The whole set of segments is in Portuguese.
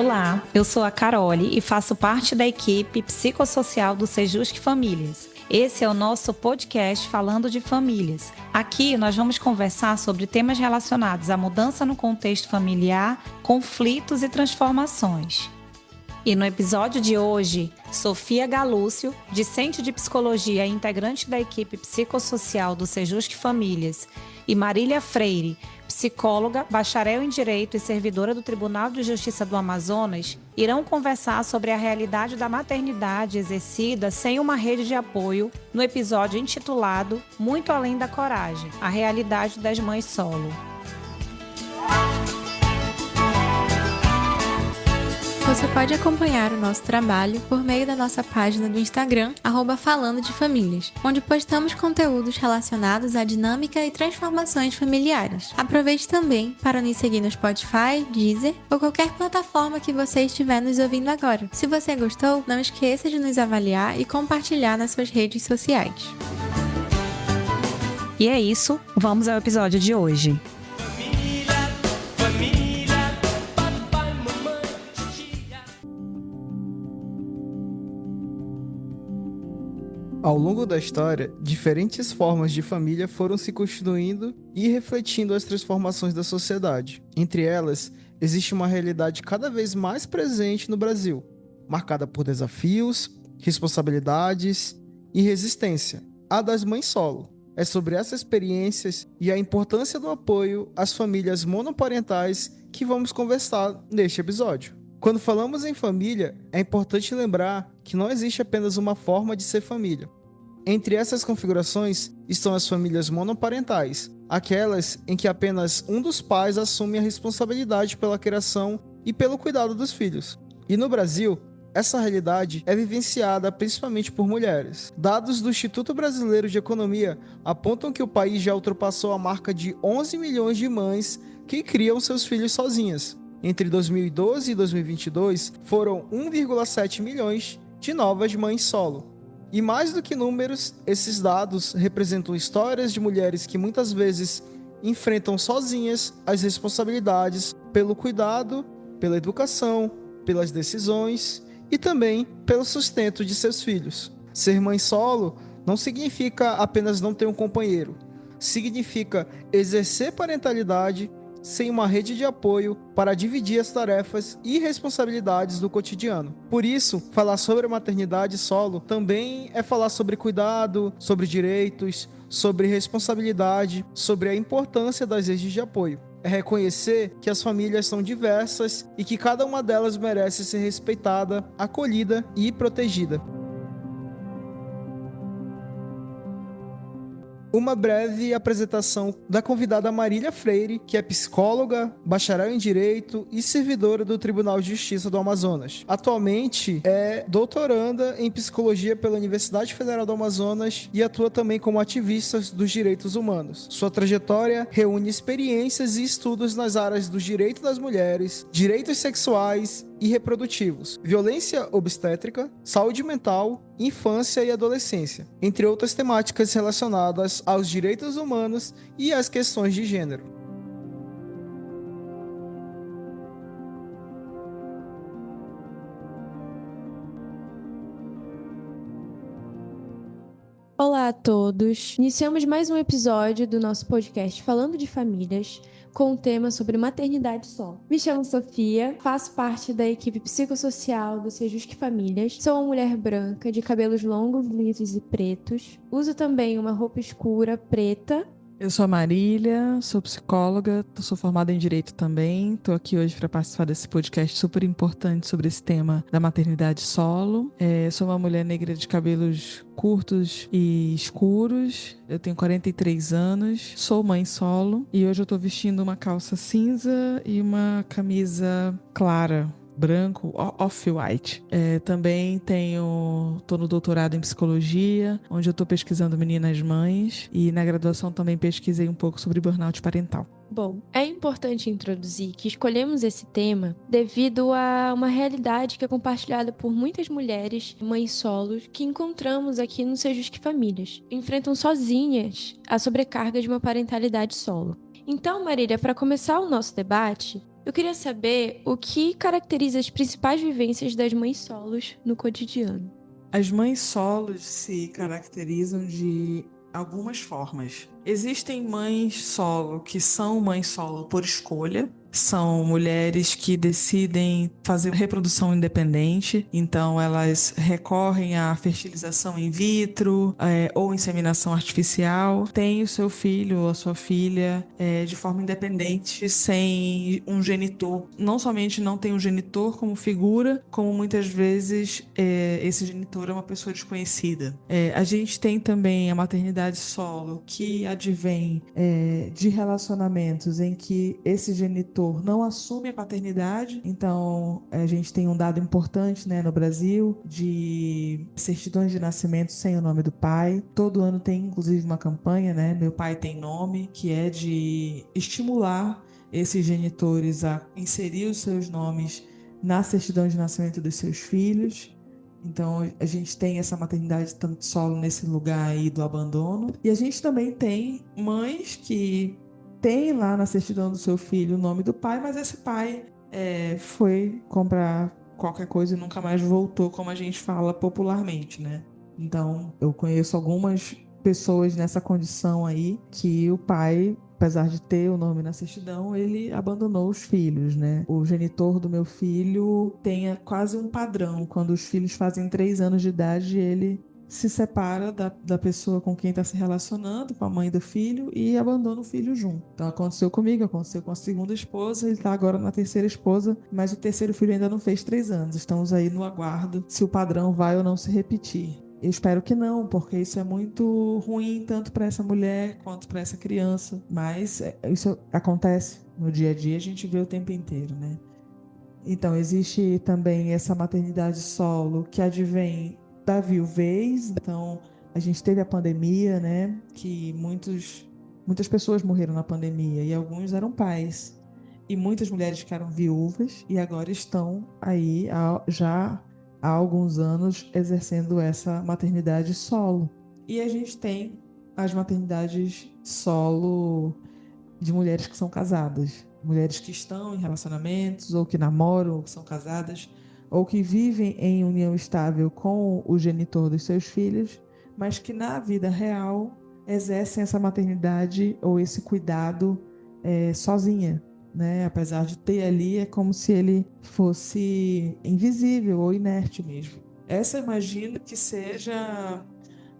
Olá, eu sou a Carole e faço parte da equipe psicossocial do Sejusc Famílias. Esse é o nosso podcast falando de famílias. Aqui nós vamos conversar sobre temas relacionados à mudança no contexto familiar, conflitos e transformações. E no episódio de hoje, Sofia Galúcio, discente de psicologia e integrante da equipe psicossocial do Sejusc Famílias, e Marília Freire, psicóloga, bacharel em Direito e servidora do Tribunal de Justiça do Amazonas, irão conversar sobre a realidade da maternidade exercida sem uma rede de apoio no episódio intitulado Muito Além da Coragem, a realidade das mães solo. Você pode acompanhar o nosso trabalho por meio da nossa página do Instagram, @Falando de Famílias, onde postamos conteúdos relacionados à dinâmica e transformações familiares. Aproveite também para nos seguir no Spotify, Deezer ou qualquer plataforma que você estiver nos ouvindo agora. Se você gostou, não esqueça de nos avaliar e compartilhar nas suas redes sociais. E é isso, vamos ao episódio de hoje. Ao longo da história, diferentes formas de família foram se constituindo e refletindo as transformações da sociedade. Entre elas, existe uma realidade cada vez mais presente no Brasil, marcada por desafios, responsabilidades e resistência, a das mães solo. É sobre essas experiências e a importância do apoio às famílias monoparentais que vamos conversar neste episódio. Quando falamos em família, é importante lembrar que não existe apenas uma forma de ser família. Entre essas configurações estão as famílias monoparentais, aquelas em que apenas um dos pais assume a responsabilidade pela criação e pelo cuidado dos filhos. E no Brasil, essa realidade é vivenciada principalmente por mulheres. Dados do Instituto Brasileiro de Economia apontam que o país já ultrapassou a marca de 11 milhões de mães que criam seus filhos sozinhas. Entre 2012 e 2022, foram 1,7 milhões de novas mães solo. E mais do que números, esses dados representam histórias de mulheres que muitas vezes enfrentam sozinhas as responsabilidades pelo cuidado, pela educação, pelas decisões e também pelo sustento de seus filhos. Ser mãe solo não significa apenas não ter um companheiro, significa exercer parentalidade sem uma rede de apoio para dividir as tarefas e responsabilidades do cotidiano. Por isso, falar sobre a maternidade solo também é falar sobre cuidado, sobre direitos, sobre responsabilidade, sobre a importância das redes de apoio. É reconhecer que as famílias são diversas e que cada uma delas merece ser respeitada, acolhida e protegida. Uma breve apresentação da convidada Marília Freire, que é psicóloga, bacharel em Direito e servidora do Tribunal de Justiça do Amazonas. Atualmente é doutoranda em Psicologia pela Universidade Federal do Amazonas e atua também como ativista dos direitos humanos. Sua trajetória reúne experiências e estudos nas áreas dos direitos das mulheres, direitos sexuais e reprodutivos, violência obstétrica, saúde mental, infância e adolescência, entre outras temáticas relacionadas aos direitos humanos e às questões de gênero. Olá a todos! Iniciamos mais um episódio do nosso podcast Falando de Famílias, com o tema sobre maternidade solo. Me chamo Sofia, faço parte da equipe psicossocial do Sejusc Famílias, sou uma mulher branca, de cabelos longos, lisos e pretos, uso também uma roupa escura, preta. Eu sou a Marília, sou psicóloga, sou formada em Direito também. Estou aqui hoje para participar desse podcast super importante sobre esse tema da maternidade solo. Sou uma mulher negra de cabelos curtos e escuros. Eu tenho 43 anos, sou mãe solo e hoje eu estou vestindo uma calça cinza e uma camisa clara, branco, off-white. Também tô no doutorado em psicologia, onde eu estou pesquisando meninas mães, e na graduação também pesquisei um pouco sobre burnout parental. Bom, é importante introduzir que escolhemos esse tema devido a uma realidade que é compartilhada por muitas mulheres, mães solos, que encontramos aqui no Sejusc Famílias. Enfrentam sozinhas a sobrecarga de uma parentalidade solo. Então, Marília, para começar o nosso debate, Eu queria saber o que caracteriza as principais vivências das mães solos no cotidiano. As mães solos se caracterizam de algumas formas. Existem mães solo que são mães solo por escolha. São mulheres que decidem fazer reprodução independente, então elas recorrem à fertilização in vitro ou inseminação artificial. Tem o seu filho ou a sua filha de forma independente, sem um genitor. Não somente não tem um genitor como figura, como muitas vezes esse genitor é uma pessoa desconhecida. A gente tem também a maternidade solo, que advém de relacionamentos em que esse genitor não assume a paternidade. Então, a gente tem um dado importante, né, no Brasil, de certidões de nascimento sem o nome do pai. Todo ano tem, inclusive, uma campanha, né, Meu Pai Tem Nome, que é de estimular esses genitores a inserir os seus nomes na certidão de nascimento dos seus filhos. Então, a gente tem essa maternidade tanto solo nesse lugar aí do abandono. E a gente também tem mães que têm lá na certidão do seu filho o nome do pai, mas esse pai foi comprar qualquer coisa e nunca mais voltou, como a gente fala popularmente, né? Então, eu conheço algumas pessoas nessa condição aí que o pai, apesar de ter o nome na certidão, ele abandonou os filhos, né? O genitor do meu filho tem quase um padrão. Quando os filhos fazem 3 anos de idade, ele se separa da pessoa com quem está se relacionando, com a mãe do filho, e abandona o filho junto. Então aconteceu comigo, aconteceu com a segunda esposa, ele está agora na terceira esposa, mas o terceiro filho ainda não fez 3 anos. Estamos aí no aguardo se o padrão vai ou não se repetir. Eu espero que não, porque isso é muito ruim tanto para essa mulher quanto para essa criança. Mas isso acontece no dia a dia, a gente vê o tempo inteiro, né? Então, existe também essa maternidade solo que advém da viuvez. Então, a gente teve a pandemia, né? Que muitas pessoas morreram na pandemia e alguns eram pais. E muitas mulheres ficaram viúvas e agora estão aí já há alguns anos exercendo essa maternidade solo. E a gente tem as maternidades solo de mulheres que são casadas, mulheres que estão em relacionamentos ou que namoram ou que são casadas ou que vivem em união estável com o genitor dos seus filhos, mas que na vida real exercem essa maternidade ou esse cuidado sozinha. Né? Apesar de ter ali, é como se ele fosse invisível ou inerte mesmo. Essa eu imagino que seja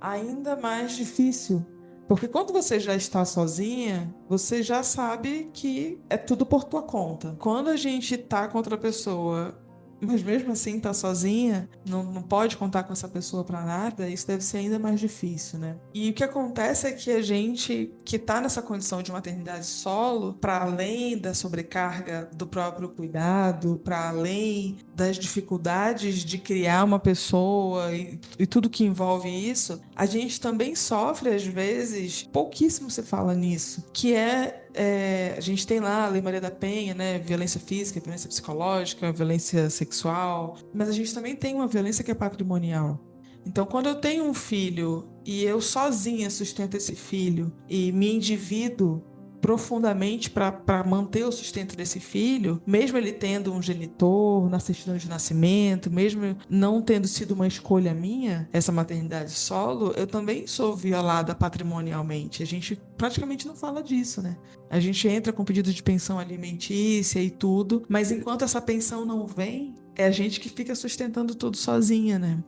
ainda mais difícil, porque quando você já está sozinha, você já sabe que é tudo por tua conta. Quando a gente está com outra pessoa, mas mesmo assim tá sozinha, não pode contar com essa pessoa para nada, isso deve ser ainda mais difícil, né? E o que acontece é que a gente que tá nessa condição de maternidade solo, para além da sobrecarga do próprio cuidado, para além das dificuldades de criar uma pessoa e tudo que envolve isso, a gente também sofre, às vezes, pouquíssimo se fala nisso, que a gente tem lá a Lei Maria da Penha, né? Violência física, violência psicológica, violência sexual, mas a gente também tem uma violência que é patrimonial. Então, quando eu tenho um filho e eu sozinha sustento esse filho e me endivido profundamente para manter o sustento desse filho, mesmo ele tendo um genitor na certidão de nascimento, mesmo não tendo sido uma escolha minha, essa maternidade solo, eu também sou violada patrimonialmente. A gente praticamente não fala disso, né? A gente entra com pedido de pensão alimentícia e tudo, mas enquanto essa pensão não vem, é a gente que fica sustentando tudo sozinha, né?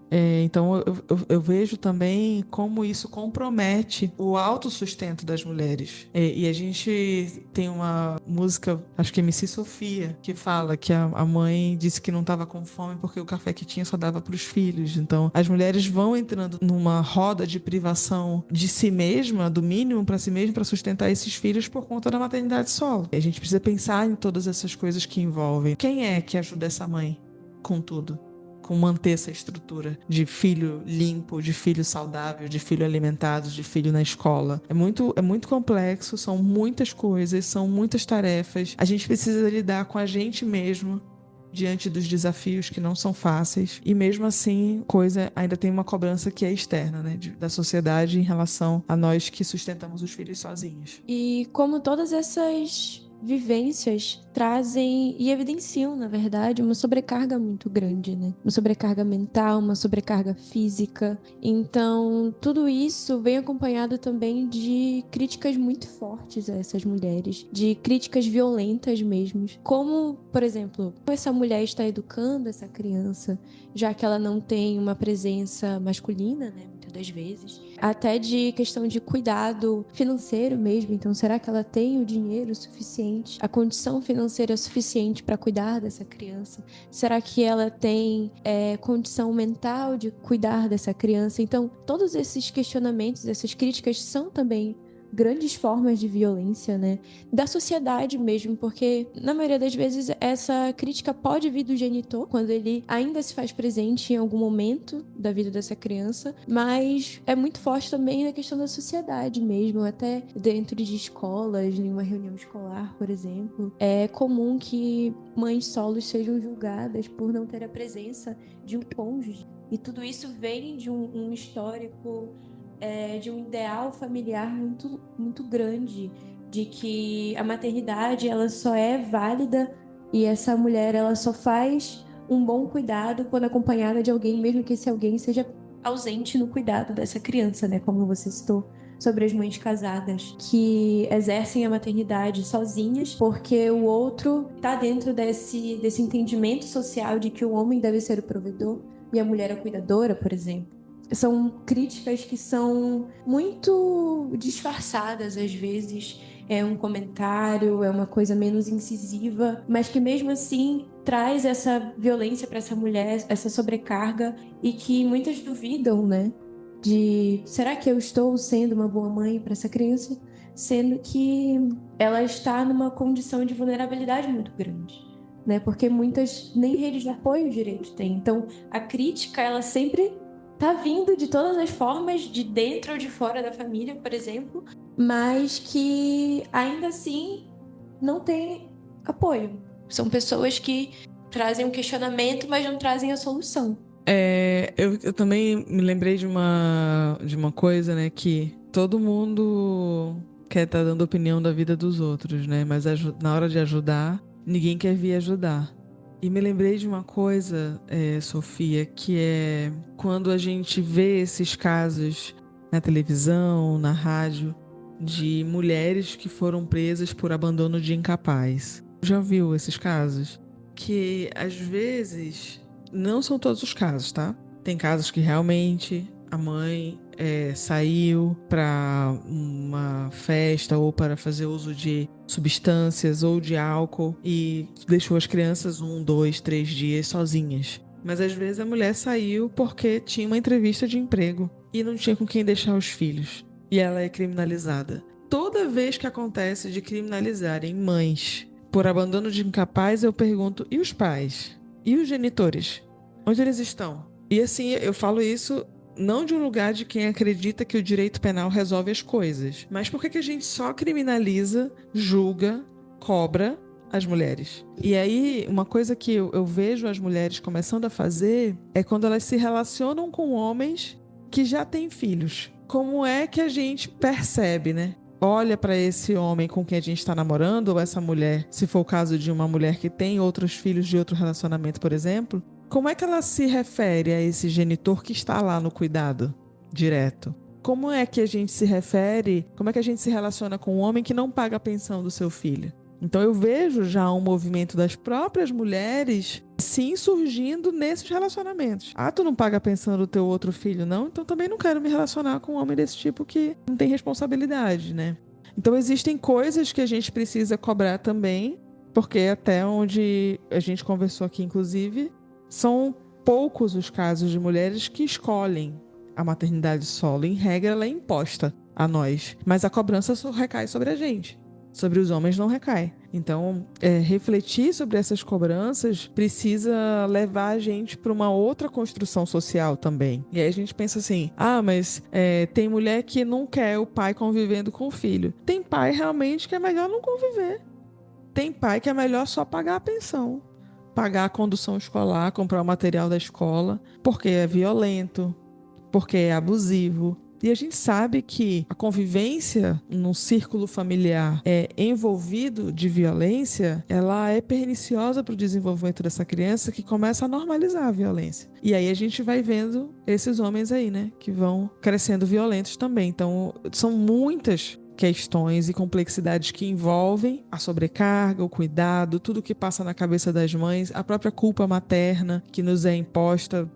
Então eu vejo também como isso compromete o autossustento das mulheres. E a gente tem uma música, acho que é MC Sofia, que fala que a mãe disse que não estava com fome porque o café que tinha só dava para os filhos. Então as mulheres vão entrando numa roda de privação de si mesma, do mínimo para si mesma, para sustentar esses filhos por conta da maternidade solo. A gente precisa pensar em todas essas coisas que envolvem. Quem é que ajuda essa mãe? Com tudo, com manter essa estrutura de filho limpo, de filho saudável, de filho alimentado, de filho na escola. É muito complexo, são muitas coisas, são muitas tarefas. A gente precisa lidar com a gente mesmo diante dos desafios que não são fáceis, e mesmo assim, ainda tem uma cobrança que é externa, né, da sociedade em relação a nós que sustentamos os filhos sozinhos. E como todas essas vivências trazem e evidenciam, na verdade, uma sobrecarga muito grande, né? Uma sobrecarga mental, uma sobrecarga física. Então, tudo isso vem acompanhado também de críticas muito fortes a essas mulheres, de críticas violentas mesmo. Como, por exemplo, essa mulher está educando essa criança, já que ela não tem uma presença masculina, né? Muitas das vezes. Até de questão de cuidado financeiro mesmo. Então, será que ela tem o dinheiro suficiente, a condição financeira suficiente para cuidar dessa criança? Será que ela tem condição mental de cuidar dessa criança? Então, todos esses questionamentos, essas críticas são também grandes formas de violência, né? Da sociedade mesmo, porque na maioria das vezes essa crítica pode vir do genitor, quando ele ainda se faz presente em algum momento da vida dessa criança, mas é muito forte também na questão da sociedade mesmo, até dentro de escolas, em uma reunião escolar, por exemplo. É comum que mães solos sejam julgadas por não ter a presença de um cônjuge, e tudo isso vem de um histórico de um ideal familiar muito, muito grande, de que a maternidade ela só é válida e essa mulher ela só faz um bom cuidado quando acompanhada de alguém, mesmo que esse alguém seja ausente no cuidado dessa criança, né? Como você citou sobre as mães casadas que exercem a maternidade sozinhas porque o outro está dentro desse entendimento social de que o homem deve ser o provedor e a mulher a cuidadora, por exemplo. São críticas que são muito disfarçadas, às vezes. É um comentário, é uma coisa menos incisiva, mas que mesmo assim traz essa violência para essa mulher, essa sobrecarga, e que muitas duvidam, né? De será que eu estou sendo uma boa mãe para essa criança? Sendo que ela está numa condição de vulnerabilidade muito grande, né? Porque muitas nem redes de apoio direito têm. Então, a crítica, ela sempre tá vindo de todas as formas, de dentro ou de fora da família, por exemplo, mas que ainda assim não tem apoio. São pessoas que trazem um questionamento, mas não trazem a solução. Eu também me lembrei de uma coisa, né, que todo mundo quer estar dando opinião da vida dos outros, né, mas na hora de ajudar, ninguém quer vir ajudar. E me lembrei de uma coisa, Sofia, que é quando a gente vê esses casos na televisão, na rádio, de mulheres que foram presas por abandono de incapaz. Já viu esses casos? Que às vezes, não são todos os casos, tá? Tem casos que realmente a mãe saiu para uma festa ou para fazer uso de substâncias ou de álcool e deixou as crianças 1, 2, 3 dias sozinhas. Mas às vezes a mulher saiu porque tinha uma entrevista de emprego e não tinha com quem deixar os filhos. E ela é criminalizada. Toda vez que acontece de criminalizarem mães por abandono de incapaz, eu pergunto, e os pais? E os genitores? Onde eles estão? E assim, eu falo isso não de um lugar de quem acredita que o direito penal resolve as coisas, mas por que a gente só criminaliza, julga, cobra as mulheres? E aí, uma coisa que eu vejo as mulheres começando a fazer é quando elas se relacionam com homens que já têm filhos. Como é que a gente percebe, né? Olha para esse homem com quem a gente está namorando, ou essa mulher, se for o caso de uma mulher que tem outros filhos de outro relacionamento, por exemplo, como é que ela se refere a esse genitor que está lá no cuidado direto? Como é que a gente se refere, como é que a gente se relaciona com um homem que não paga a pensão do seu filho? Então eu vejo já um movimento das próprias mulheres se insurgindo nesses relacionamentos. Ah, tu não paga a pensão do teu outro filho, não? Então também não quero me relacionar com um homem desse tipo que não tem responsabilidade, né? Então existem coisas que a gente precisa cobrar também, porque até onde a gente conversou aqui, inclusive, são poucos os casos de mulheres que escolhem a maternidade solo. Em regra, ela é imposta a nós, mas a cobrança só recai sobre a gente. Sobre os homens não recai. Então, refletir sobre essas cobranças precisa levar a gente para uma outra construção social também. E aí a gente pensa assim, mas tem mulher que não quer o pai convivendo com o filho. Tem pai realmente que é melhor não conviver. Tem pai que é melhor só pagar a pensão. Pagar a condução escolar, comprar o material da escola, porque é violento, porque é abusivo. E a gente sabe que a convivência num círculo familiar envolvido de violência, ela é perniciosa para o desenvolvimento dessa criança, que começa a normalizar a violência. E aí a gente vai vendo esses homens aí, né, que vão crescendo violentos também. Então, são muitas questões e complexidades que envolvem a sobrecarga, o cuidado, tudo que passa na cabeça das mães, a própria culpa materna que nos é imposta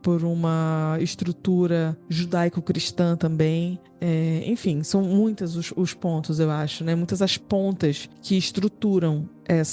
por uma estrutura judaico-cristã também. Enfim, são muitos os pontos, eu acho, né? Muitas as pontas que estruturam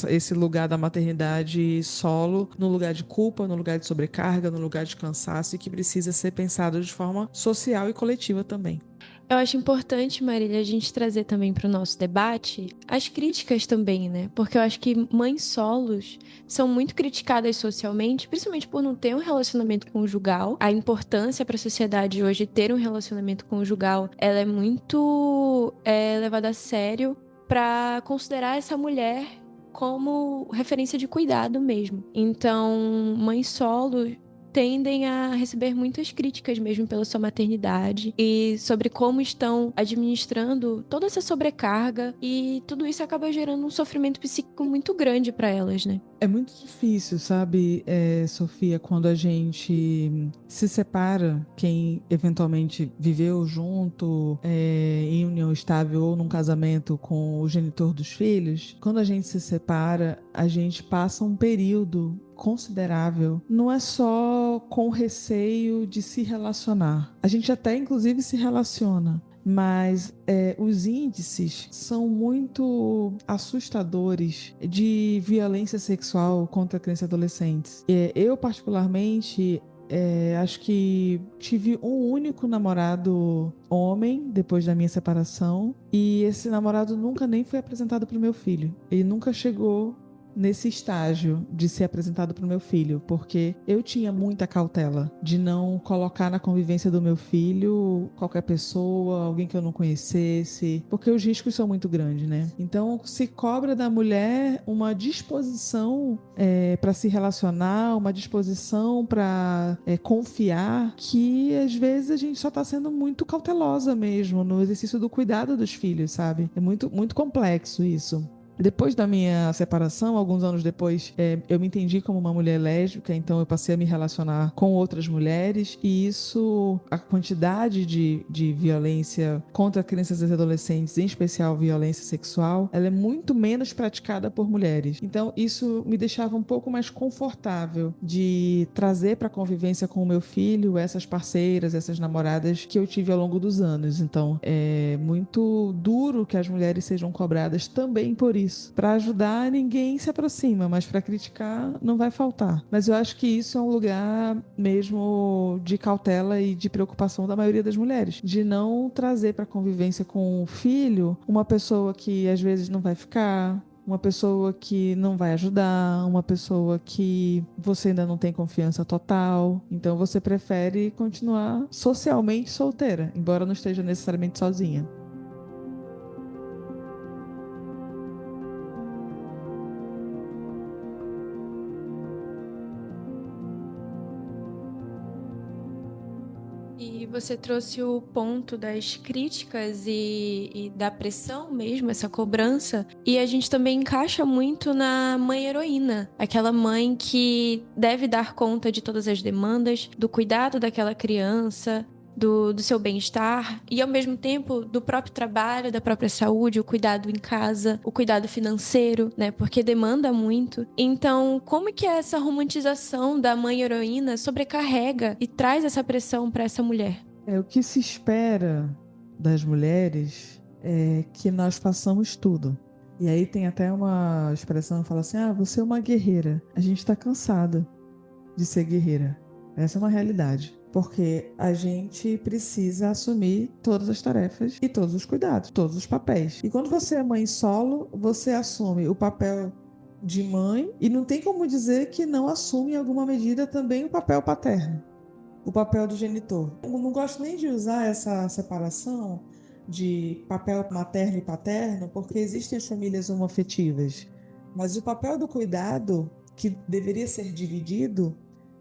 esse lugar da maternidade solo, no lugar de culpa, no lugar de sobrecarga, no lugar de cansaço, e que precisa ser pensado de forma social e coletiva também. Eu acho importante, Marília, a gente trazer também para o nosso debate as críticas também, né? Porque eu acho que mães solos são muito criticadas socialmente, principalmente por não ter um relacionamento conjugal. A importância para a sociedade hoje ter um relacionamento conjugal, ela é muito levada a sério para considerar essa mulher como referência de cuidado mesmo. Então, mães solos tendem a receber muitas críticas mesmo pela sua maternidade e sobre como estão administrando toda essa sobrecarga, e tudo isso acaba gerando um sofrimento psíquico muito grande para elas, né? É muito difícil, sabe, Sofia, quando a gente se separa, quem eventualmente viveu junto, em união estável ou num casamento com o genitor dos filhos, quando a gente se separa, a gente passa um período considerável. Não é só com receio de se relacionar. A gente até, inclusive, se relaciona. Mas os índices são muito assustadores de violência sexual contra crianças e adolescentes. Eu, particularmente, acho que tive um único namorado homem depois da minha separação, e esse namorado nunca nem foi apresentado para o meu filho. Ele nunca chegou nesse estágio de ser apresentado para o meu filho, porque eu tinha muita cautela de não colocar na convivência do meu filho qualquer pessoa, alguém que eu não conhecesse, porque os riscos são muito grandes, né? Então, se cobra da mulher uma disposição para se relacionar, uma disposição para confiar, que às vezes a gente só está sendo muito cautelosa mesmo no exercício do cuidado dos filhos, sabe? É muito, muito complexo isso. Depois da minha separação, alguns anos depois, eu me entendi como uma mulher lésbica, então eu passei a me relacionar com outras mulheres, e isso, a quantidade de violência contra crianças e adolescentes, em especial violência sexual, ela é muito menos praticada por mulheres. Então isso me deixava um pouco mais confortável de trazer para a convivência com o meu filho essas parceiras, essas namoradas que eu tive ao longo dos anos. Então é muito duro que as mulheres sejam cobradas também por isso. Para ajudar, ninguém se aproxima, mas para criticar não vai faltar. Mas eu acho que isso é um lugar mesmo de cautela e de preocupação da maioria das mulheres, de não trazer para a convivência com o filho uma pessoa que às vezes não vai ficar, uma pessoa que não vai ajudar, uma pessoa que você ainda não tem confiança total. Então você prefere continuar socialmente solteira, embora não esteja necessariamente sozinha. E você trouxe o ponto das críticas e da pressão mesmo, essa cobrança. E a gente também encaixa muito na mãe heroína. Aquela mãe que deve dar conta de todas as demandas, do cuidado daquela criança, do seu bem-estar e, ao mesmo tempo, do próprio trabalho, da própria saúde, o cuidado em casa, o cuidado financeiro, né? Porque demanda muito. Então, como que essa romantização da mãe heroína sobrecarrega e traz essa pressão para essa mulher? O que se espera das mulheres é que nós façamos tudo. E aí tem até uma expressão que fala assim: você é uma guerreira. A gente está cansada de ser guerreira. Essa é uma realidade. Porque a gente precisa assumir todas as tarefas e todos os cuidados, todos os papéis. E quando você é mãe solo, você assume o papel de mãe e não tem como dizer que não assume em alguma medida também o papel paterno, o papel do genitor. Eu não gosto nem de usar essa separação de papel materno e paterno, porque existem as famílias homoafetivas. Mas o papel do cuidado, que deveria ser dividido,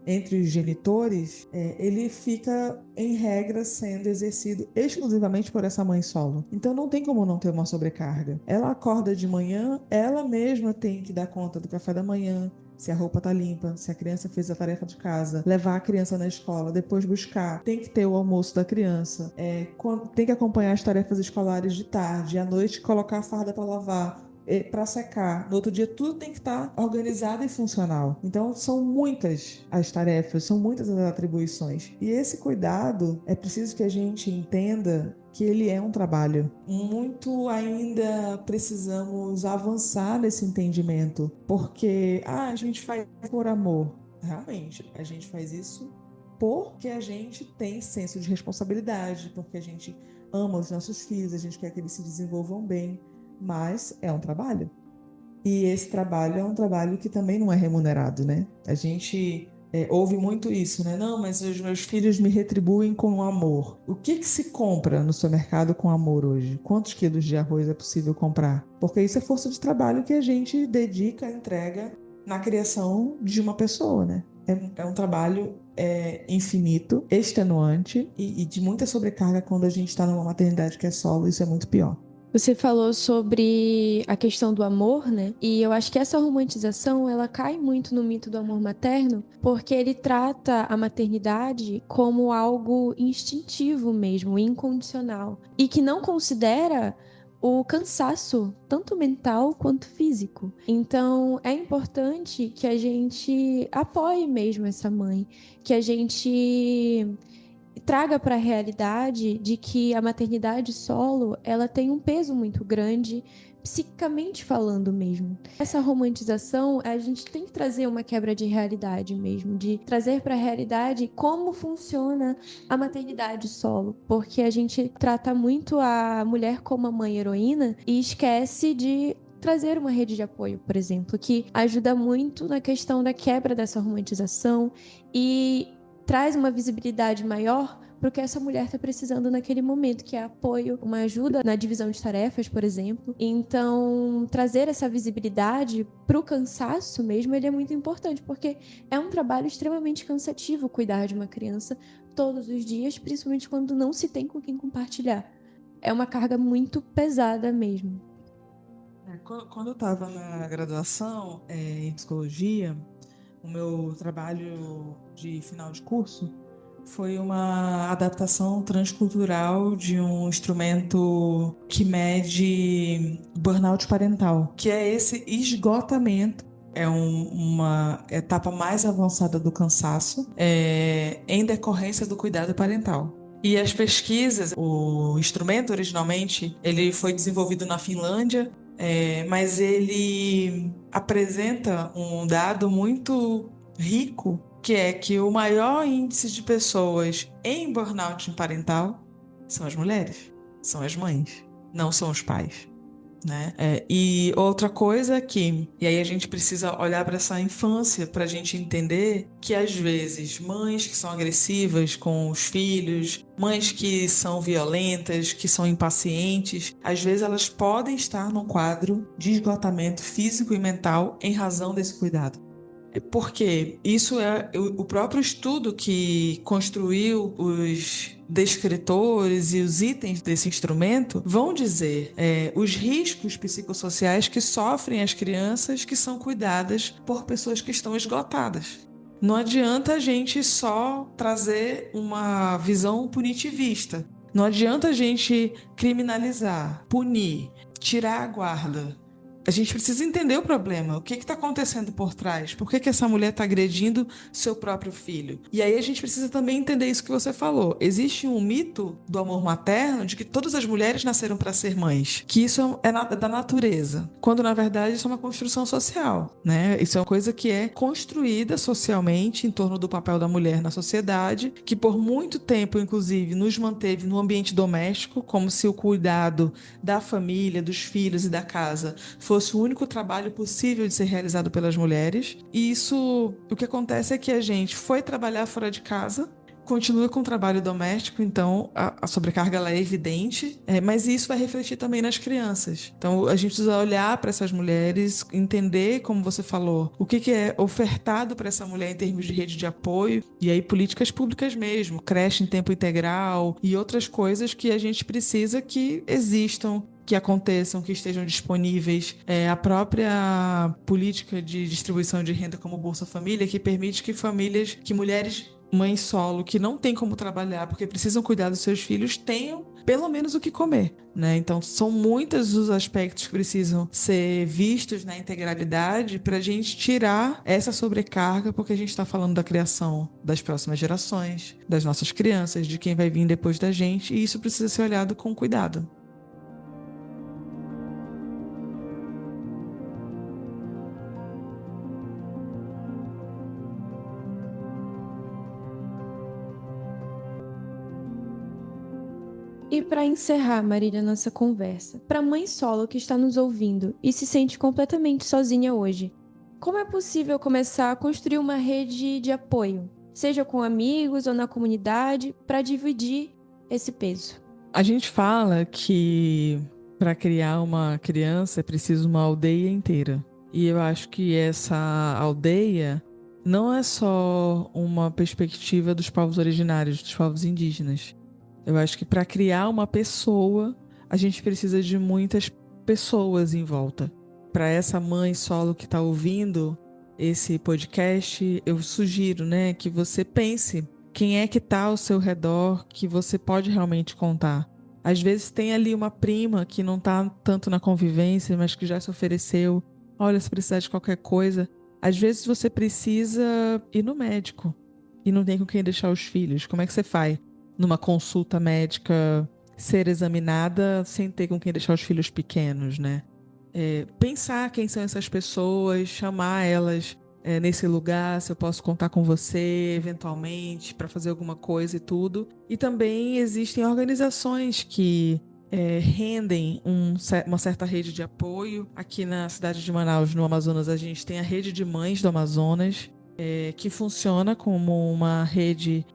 entre os genitores, ele fica, em regra, sendo exercido exclusivamente por essa mãe solo. Então não tem como não ter uma sobrecarga. Ela acorda de manhã, ela mesma tem que dar conta do café da manhã, se a roupa tá limpa, se a criança fez a tarefa de casa, levar a criança na escola, depois buscar, tem que ter o almoço da criança, tem que acompanhar as tarefas escolares de tarde, à noite colocar a farda para lavar, para secar. No outro dia tudo tem que estar organizado e funcional. Então são muitas as tarefas, são muitas as atribuições. E esse cuidado é preciso que a gente entenda que ele é um trabalho. Muito ainda precisamos avançar nesse entendimento, porque a gente faz por amor. Realmente, a gente faz isso porque a gente tem senso de responsabilidade, porque a gente ama os nossos filhos, a gente quer que eles se desenvolvam bem, mas é um trabalho. E esse trabalho é um trabalho que também não é remunerado, né? A gente ouve muito isso, né? Não, mas os meus filhos me retribuem com amor. O que se compra no supermercado com amor hoje? Quantos quilos de arroz é possível comprar? Porque isso é força de trabalho que a gente dedica, entrega na criação de uma pessoa, né? É um trabalho infinito, extenuante e de muita sobrecarga quando a gente está numa maternidade que é solo, isso é muito pior. Você falou sobre a questão do amor, né? E eu acho que essa romantização, ela cai muito no mito do amor materno, porque ele trata a maternidade como algo instintivo mesmo, incondicional, e que não considera o cansaço, tanto mental quanto físico. Então, é importante que a gente apoie mesmo essa mãe, que a gente traga para a realidade de que a maternidade solo, ela tem um peso muito grande, psicicamente falando mesmo. Essa romantização, a gente tem que trazer uma quebra de realidade mesmo, de trazer para a realidade como funciona a maternidade solo, porque a gente trata muito a mulher como a mãe heroína e esquece de trazer uma rede de apoio, por exemplo, que ajuda muito na questão da quebra dessa romantização e traz uma visibilidade maior para o que essa mulher está precisando naquele momento, que é apoio, uma ajuda na divisão de tarefas, por exemplo. Então, trazer essa visibilidade para o cansaço mesmo, ele é muito importante, porque é um trabalho extremamente cansativo cuidar de uma criança todos os dias, principalmente quando não se tem com quem compartilhar. É uma carga muito pesada mesmo. Quando eu estava na graduação em psicologia, o meu trabalho de final de curso foi uma adaptação transcultural de um instrumento que mede burnout parental, que é esse esgotamento. É uma etapa mais avançada do cansaço em decorrência do cuidado parental. E as pesquisas, o instrumento originalmente, ele foi desenvolvido na Finlândia, mas ele apresenta um dado muito rico, que é que o maior índice de pessoas em burnout parental são as mulheres, são as mães, não são os pais, né? E outra coisa que, e aí a gente precisa olhar para essa infância para a gente entender que às vezes mães que são agressivas com os filhos, mães que são violentas, que são impacientes, às vezes elas podem estar num quadro de esgotamento físico e mental em razão desse cuidado. Porque isso é o próprio estudo que construiu os descritores e os itens desse instrumento vão dizer os riscos psicossociais que sofrem as crianças que são cuidadas por pessoas que estão esgotadas. Não adianta a gente só trazer uma visão punitivista. Não adianta a gente criminalizar, punir, tirar a guarda. A gente precisa entender o problema. O que está acontecendo por trás? Por que essa mulher está agredindo seu próprio filho? E aí a gente precisa também entender isso que você falou. Existe um mito do amor materno de que todas as mulheres nasceram para ser mães. Que isso é da natureza. Quando, na verdade, isso é uma construção social, né? Isso é uma coisa que é construída socialmente em torno do papel da mulher na sociedade, que por muito tempo, inclusive, nos manteve no ambiente doméstico, como se o cuidado da família, dos filhos e da casa fosse o único trabalho possível de ser realizado pelas mulheres. E isso, o que acontece é que a gente foi trabalhar fora de casa continua com o trabalho doméstico, então a sobrecarga ela é evidente, mas isso vai refletir também nas crianças. Então a gente precisa olhar para essas mulheres, entender, como você falou, o que é ofertado para essa mulher em termos de rede de apoio, e aí políticas públicas mesmo, creche em tempo integral e outras coisas que a gente precisa que existam, que aconteçam, que estejam disponíveis. A própria política de distribuição de renda como Bolsa Família, que permite que mulheres mães solo que não têm como trabalhar porque precisam cuidar dos seus filhos tenham pelo menos o que comer, né? Então são muitos os aspectos que precisam ser vistos na integralidade para a gente tirar essa sobrecarga, porque a gente está falando da criação das próximas gerações, das nossas crianças, de quem vai vir depois da gente, e isso precisa ser olhado com cuidado. E para encerrar, Marília, nossa conversa, para a mãe solo que está nos ouvindo e se sente completamente sozinha hoje, como é possível começar a construir uma rede de apoio, seja com amigos ou na comunidade, para dividir esse peso? A gente fala que para criar uma criança é preciso uma aldeia inteira. E eu acho que essa aldeia não é só uma perspectiva dos povos originários, dos povos indígenas. Eu acho que para criar uma pessoa, a gente precisa de muitas pessoas em volta. Para essa mãe solo que está ouvindo esse podcast, eu sugiro, né, que você pense quem é que está ao seu redor que você pode realmente contar. Às vezes tem ali uma prima que não está tanto na convivência, mas que já se ofereceu. Olha, se precisar de qualquer coisa. Às vezes você precisa ir no médico e não tem com quem deixar os filhos. Como é que você faz? Numa consulta médica, ser examinada sem ter com quem deixar os filhos pequenos, né? Pensar quem são essas pessoas, chamar elas nesse lugar, se eu posso contar com você, eventualmente, para fazer alguma coisa e tudo. E também existem organizações que rendem uma certa rede de apoio. Aqui na cidade de Manaus, no Amazonas, a gente tem a Rede de Mães do Amazonas, que funciona como uma rede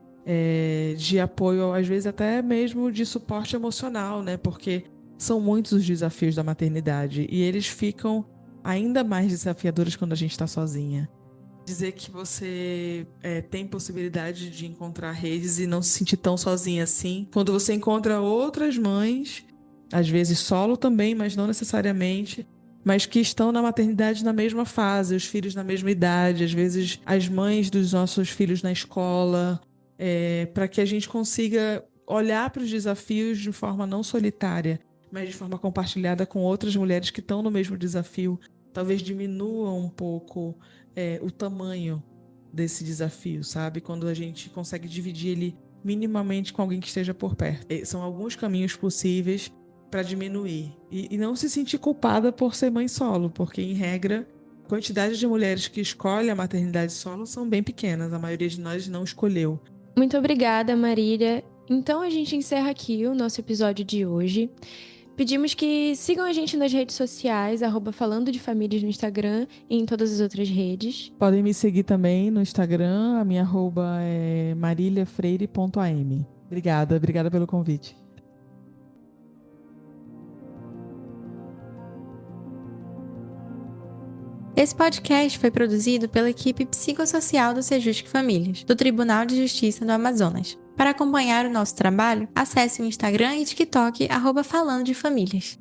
de apoio, às vezes até mesmo de suporte emocional, né? Porque são muitos os desafios da maternidade e eles ficam ainda mais desafiadores quando a gente está sozinha. Dizer que você tem possibilidade de encontrar redes e não se sentir tão sozinha assim. Quando você encontra outras mães, às vezes solo também, mas não necessariamente, mas que estão na maternidade na mesma fase, os filhos na mesma idade, às vezes as mães dos nossos filhos na escola, para que a gente consiga olhar para os desafios de forma não solitária, mas de forma compartilhada com outras mulheres que estão no mesmo desafio. Talvez diminua um pouco o tamanho desse desafio, sabe? Quando a gente consegue dividir ele minimamente com alguém que esteja por perto. São alguns caminhos possíveis para diminuir. E não se sentir culpada por ser mãe solo, porque, em regra, a quantidade de mulheres que escolhem a maternidade solo são bem pequenas. A maioria de nós não escolheu. Muito obrigada, Marília. Então a gente encerra aqui o nosso episódio de hoje. Pedimos que sigam a gente nas redes sociais, @falando de famílias no Instagram e em todas as outras redes. Podem me seguir também no Instagram, a minha arroba é mariliafreire.am. Obrigada pelo convite. Esse podcast foi produzido pela equipe psicossocial do Sejusc Famílias, do Tribunal de Justiça do Amazonas. Para acompanhar o nosso trabalho, acesse o Instagram e TikTok @falando de famílias.